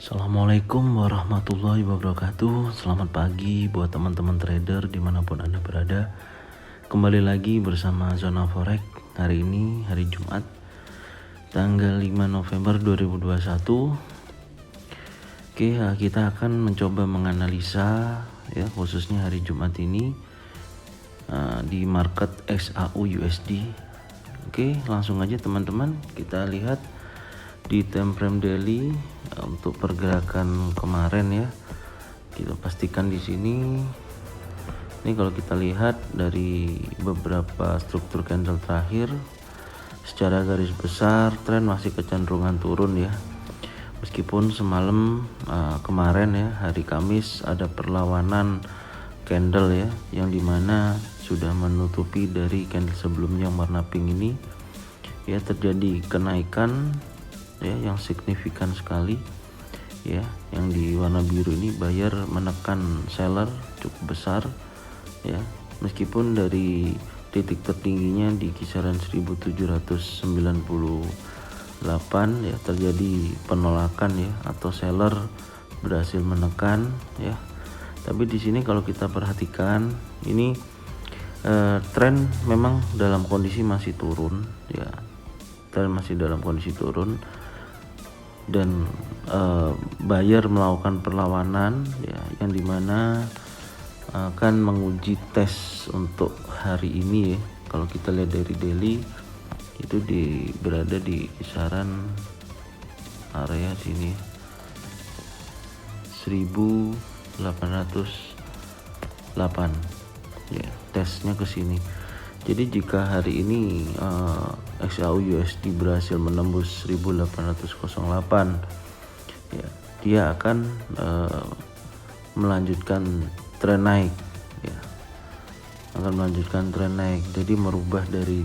Assalamualaikum warahmatullahi wabarakatuh. Selamat pagi buat teman-teman trader dimanapun Anda berada. Kembali lagi bersama Zona Forex. Hari ini hari Jumat tanggal 5 November 2021. Oke, kita akan mencoba menganalisa ya, khususnya hari Jumat ini di market XAU USD. Oke, langsung aja teman-teman kita lihat di time frame daily untuk pergerakan kemarin ya. Kita pastikan di sini. Ini kalau kita lihat dari beberapa struktur candle terakhir, secara garis besar tren masih kecenderungan turun ya. Meskipun semalam kemarin ya, hari Kamis ada perlawanan candle ya, yang dimana sudah menutupi dari candle sebelumnya yang warna pink ini ya, terjadi kenaikan ya yang signifikan sekali ya. Yang di warna biru ini buyer menekan seller cukup besar ya, meskipun dari titik tertingginya di kisaran 1798 ya terjadi penolakan ya, atau seller berhasil menekan ya. Tapi di sini kalau kita perhatikan ini tren memang dalam kondisi masih turun ya, tren masih dalam kondisi turun, dan buyer melakukan perlawanan ya, yang dimana akan menguji tes untuk hari ini ya. Kalau kita lihat dari daily itu berada di kisaran area sini 1808 ya, tesnya ke sini. Jadi jika hari ini XAU USD berhasil menembus 1808 ya, dia akan melanjutkan tren naik ya, akan melanjutkan tren naik. Jadi merubah dari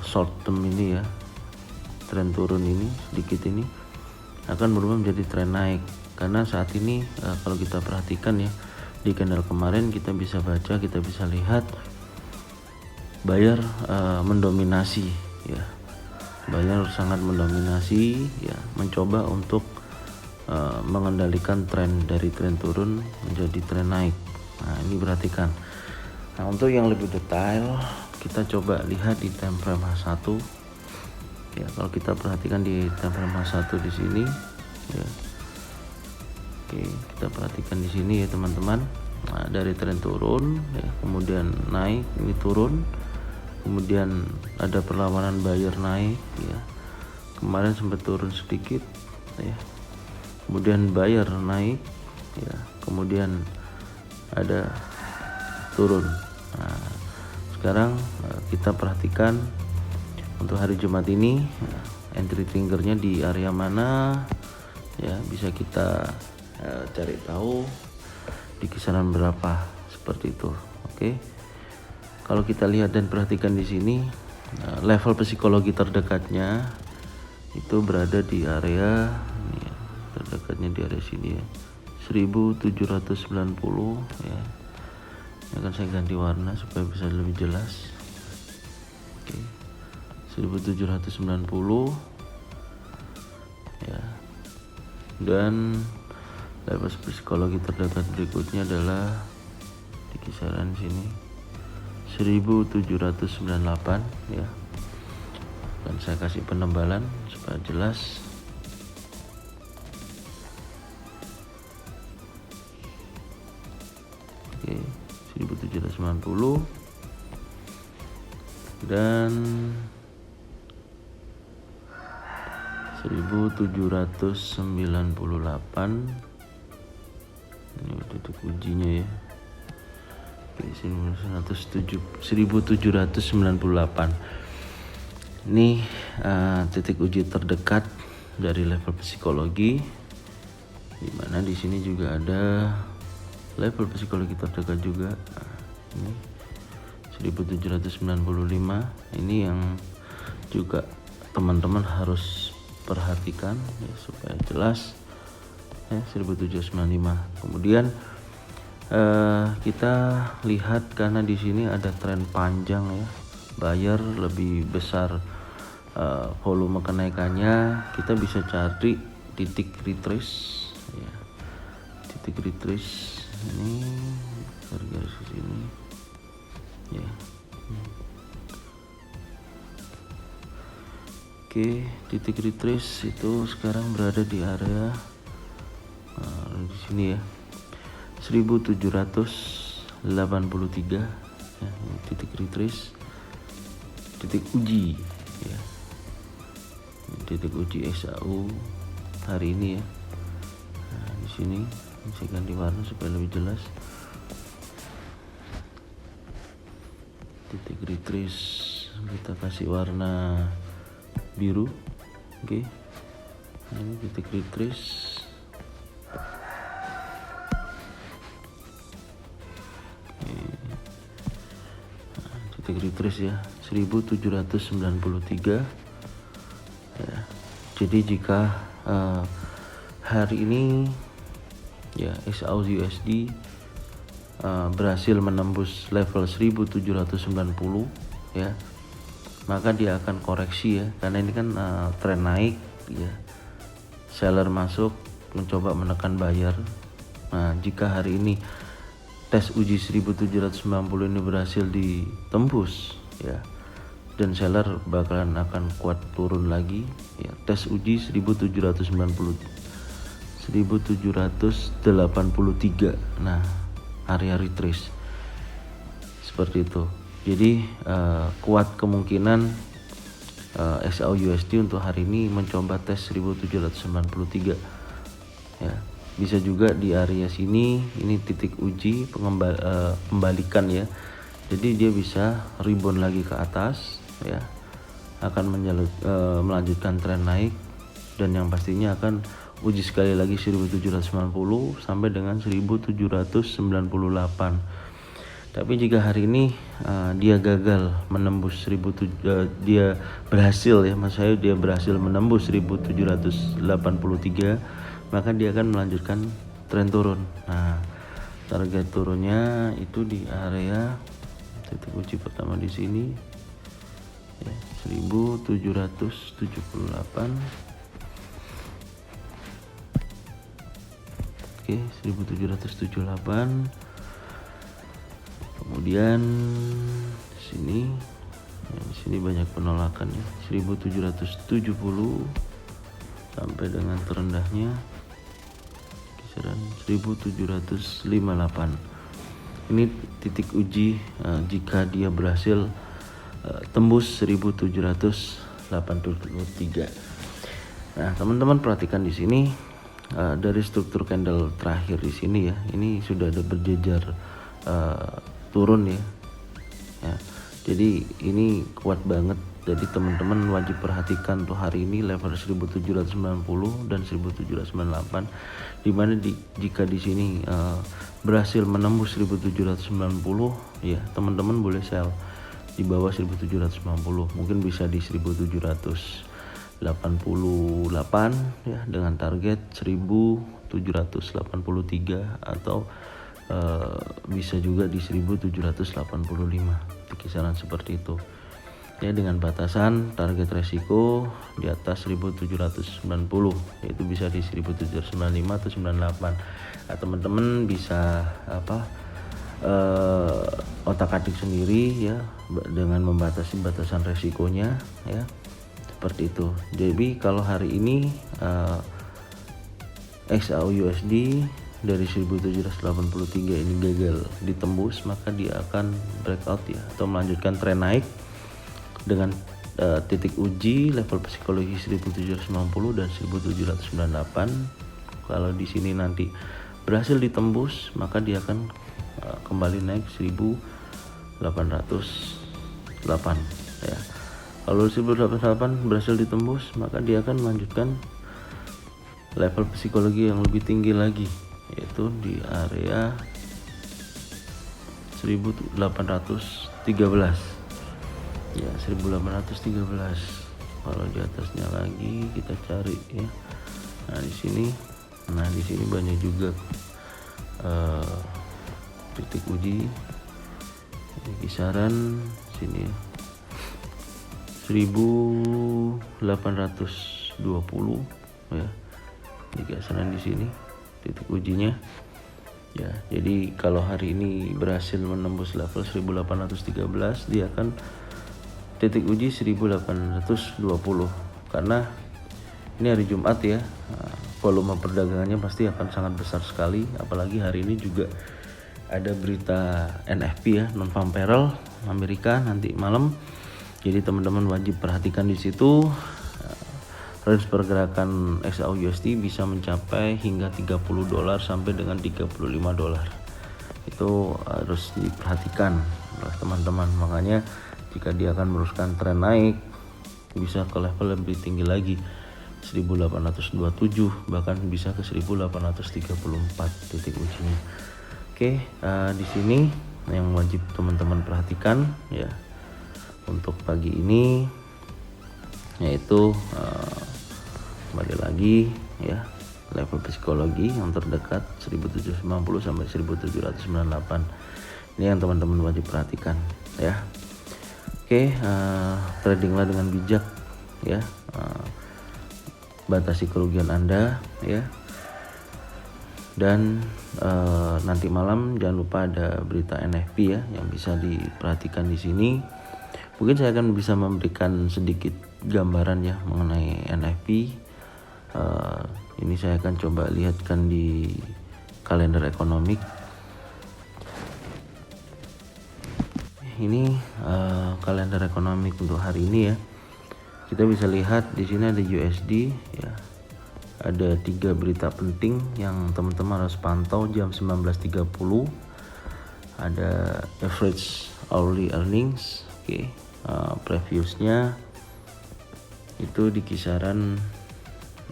short term ini ya, tren turun ini sedikit ini akan berubah menjadi tren naik. Karena saat ini kalau kita perhatikan ya, di candle kemarin kita bisa baca, kita bisa lihat buyer mendominasi ya, buyer sangat mendominasi ya, mencoba untuk mengendalikan tren dari tren turun menjadi tren naik. Nah ini perhatikan. Nah untuk yang lebih detail kita coba lihat di time frame H1 ya. Kalau kita perhatikan di time frame H1 di sini ya, oke, kita perhatikan di sini ya teman-teman. Nah, dari tren turun ya, kemudian naik, ini turun, kemudian ada perlawanan buyer naik ya, kemarin sempat turun sedikit ya, kemudian buyer naik ya, kemudian ada turun. Nah, sekarang kita perhatikan untuk hari Jumat ini entry triggernya di area mana ya, bisa kita cari tahu di kisaran berapa, seperti itu. Oke. Kalau kita lihat dan perhatikan di sini, level psikologi terdekatnya itu berada di area ini ya, terdekatnya di area sini ya, 1790 ya. Ini akan saya ganti warna supaya bisa lebih jelas. Oke. 1790 ya. Dan level psikologi terdekat berikutnya adalah di kisaran sini 1798 ya. Dan saya kasih penebalan supaya jelas. Oke, 1790 dan 1798. Ini titik ujinya ya. Oke, 1798. Ini titik uji terdekat dari level psikologi, dimana di sini juga ada level psikologi terdekat juga. Ini 1795. Ini yang juga teman-teman harus perhatikan ya, supaya jelas ya, 1795. Kemudian kita lihat karena di sini ada tren panjang ya, buyer lebih besar volume kenaikannya, kita bisa cari titik retrace ya, titik retrace ini garis ke sini ya. Oke, titik retrace itu sekarang berada di area di sini ya, 1783 ya, ini titik retrace, titik uji ya, titik uji SAU hari ini ya. Nah, di sini saya ganti warna supaya lebih jelas. Titik retrace kita kasih warna biru. Oke. Ini titik retrace. Titik retrace ya, 1793 ya. Jadi jika hari ini ya SAU USD berhasil menembus level 1790 ya, maka dia akan koreksi ya, karena ini kan tren naik ya, seller masuk mencoba menekan buyer. Nah, jika hari ini tes uji 1790 ini berhasil ditembus ya, dan seller bakalan akan kuat turun lagi ya, tes uji 1783. Nah, area retrace seperti itu. Jadi kuat kemungkinan SAU USD untuk hari ini mencoba tes 1793 ya. Bisa juga di area sini, ini titik uji pembalikan ya. Jadi dia bisa rebound lagi ke atas ya, akan melanjutkan tren naik, dan yang pastinya akan uji sekali lagi 1790 sampai dengan 1798. Tapi jika hari ini dia gagal menembus dia berhasil ya, dia berhasil menembus 1783, maka dia akan melanjutkan tren turun. Nah, target turunnya itu di area titik uji pertama di sini ya, 1778. Oke, 1778. Kemudian di sini banyak penolakan ya, 1770 sampai dengan terendahnya kisaran 1758. Ini titik uji jika dia berhasil tembus 1783. Nah, teman-teman perhatikan di sini dari struktur candle terakhir di sini ya, ini sudah ada berjejer turun ya. Jadi ini kuat banget. Jadi teman-teman wajib perhatikan tuh hari ini level 1790 dan 1798, dimana jika di sini berhasil menembus 1790 ya, teman-teman boleh sell di bawah 1790, mungkin bisa di 1788 ya, dengan target 1783, atau bisa juga di 1785, di kisaran seperti itu ya, dengan batasan target resiko di atas 1790, yaitu bisa di 1795 atau 98. Nah, teman-teman bisa otak-atik sendiri ya, dengan membatasi batasan resikonya ya, seperti itu. Jadi kalau hari ini XAU USD dari 1783 ini gagal ditembus, maka dia akan breakout ya, atau melanjutkan tren naik dengan titik uji level psikologi 1790 dan 1798. Kalau di sini nanti berhasil ditembus, maka dia akan kembali naik 1808 ya. Kalau 1808 berhasil ditembus, maka dia akan melanjutkan level psikologi yang lebih tinggi lagi, yaitu di area 1813 ya, 1813. Kalau di atasnya lagi kita cari ya. Nah, di sini banyak juga titik uji di kisaran sini ya, 1820 ya. di sini titik ujinya ya. Jadi kalau hari ini berhasil menembus level 1813, dia akan titik uji 1820 karena ini hari Jumat ya. Volume perdagangannya pasti akan sangat besar sekali, apalagi hari ini juga ada berita NFP ya, non farm payroll Amerika nanti malam. Jadi teman-teman wajib perhatikan di situ. Range pergerakan XAU/USD bisa mencapai hingga $30 sampai dengan $35. Itu harus diperhatikan oleh teman-teman. Makanya jika dia akan meneruskan tren naik, bisa ke level lebih tinggi lagi 1827, bahkan bisa ke 1834 titik ujinya. Oke, di sini yang wajib teman-teman perhatikan ya untuk pagi ini, yaitu kembali lagi ya, level psikologi yang terdekat 1790 sampai 1798. Ini yang teman-teman wajib perhatikan ya. Oke, tradinglah dengan bijak ya. Batasi kerugian Anda ya. Dan nanti malam jangan lupa ada berita NFP ya yang bisa diperhatikan di sini. Mungkin saya akan bisa memberikan sedikit gambaran ya mengenai NFP. Ini saya akan coba lihatkan di kalender ekonomik. Ini kalender ekonomik untuk hari ini ya. Kita bisa lihat di sini ada USD ya. Ada 3 berita penting yang teman-teman harus pantau jam 19.30. Ada average hourly earnings, oke. Previously-nya itu di kisaran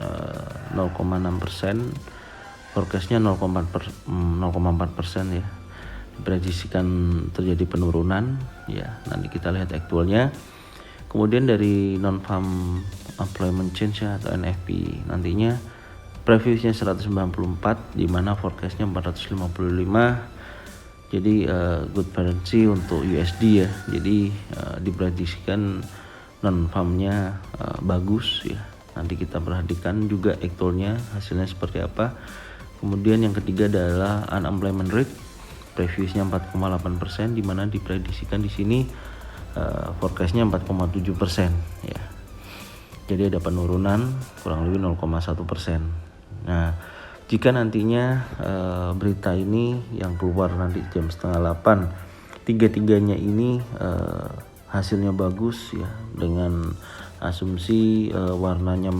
0,6%, forecastnya 0,4% ya. Diprediksikan terjadi penurunan ya. Nanti kita lihat aktualnya. Kemudian dari non-farm employment change ya, atau NFP, nantinya previousnya 194, di mana forecastnya 455. Jadi good currency untuk USD ya. Jadi diprediksikan non-farmnya bagus ya. Nanti kita perhatikan juga aktualnya hasilnya seperti apa. Kemudian yang ketiga adalah unemployment rate, previousnya 4,8%, di mana diprediksikan di sini forecastnya 4,7% ya. Jadi ada penurunan kurang lebih 0,1%. Nah, jika nantinya berita ini yang keluar nanti jam 7:30, tiga-tiganya ini hasilnya bagus ya, dengan asumsi warnanya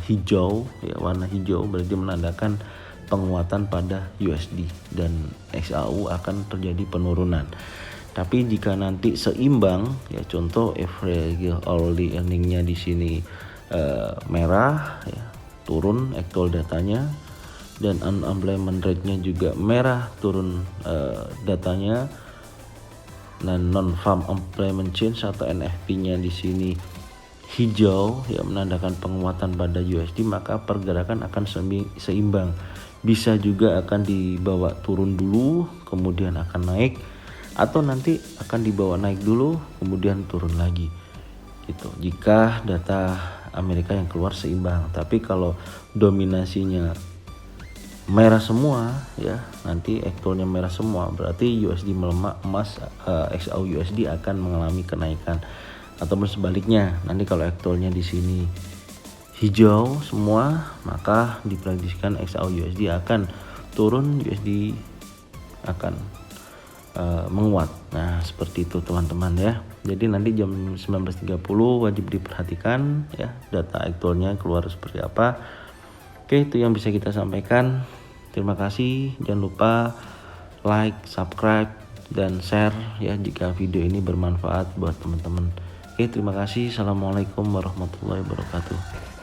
hijau ya, warna hijau berarti menandakan penguatan pada USD dan XAU akan terjadi penurunan. Tapi jika nanti seimbang ya, contoh average hourly earning-nya di sini merah ya, turun actual datanya, dan unemployment rate-nya juga merah, turun datanya, dan non-farm employment change atau NFP-nya di sini hijau ya, menandakan penguatan pada USD, maka pergerakan akan seimbang. Bisa juga akan dibawa turun dulu kemudian akan naik, atau nanti akan dibawa naik dulu kemudian turun lagi gitu, jika data Amerika yang keluar seimbang. Tapi kalau dominasinya merah semua ya, nanti aktualnya merah semua, berarti USD melemah, emas XAU USD akan mengalami kenaikan. Ataupun sebaliknya, nanti kalau aktualnya di sini hijau semua, maka diprediksikan XAU USD akan turun, USD akan menguat. Nah, seperti itu teman-teman ya. Jadi nanti jam 19.30 wajib diperhatikan ya, data aktualnya keluar seperti apa. Oke, itu yang bisa kita sampaikan. Terima kasih. Jangan lupa like, subscribe, dan share ya jika video ini bermanfaat buat teman-teman. Oke, terima kasih. Assalamualaikum warahmatullahi wabarakatuh.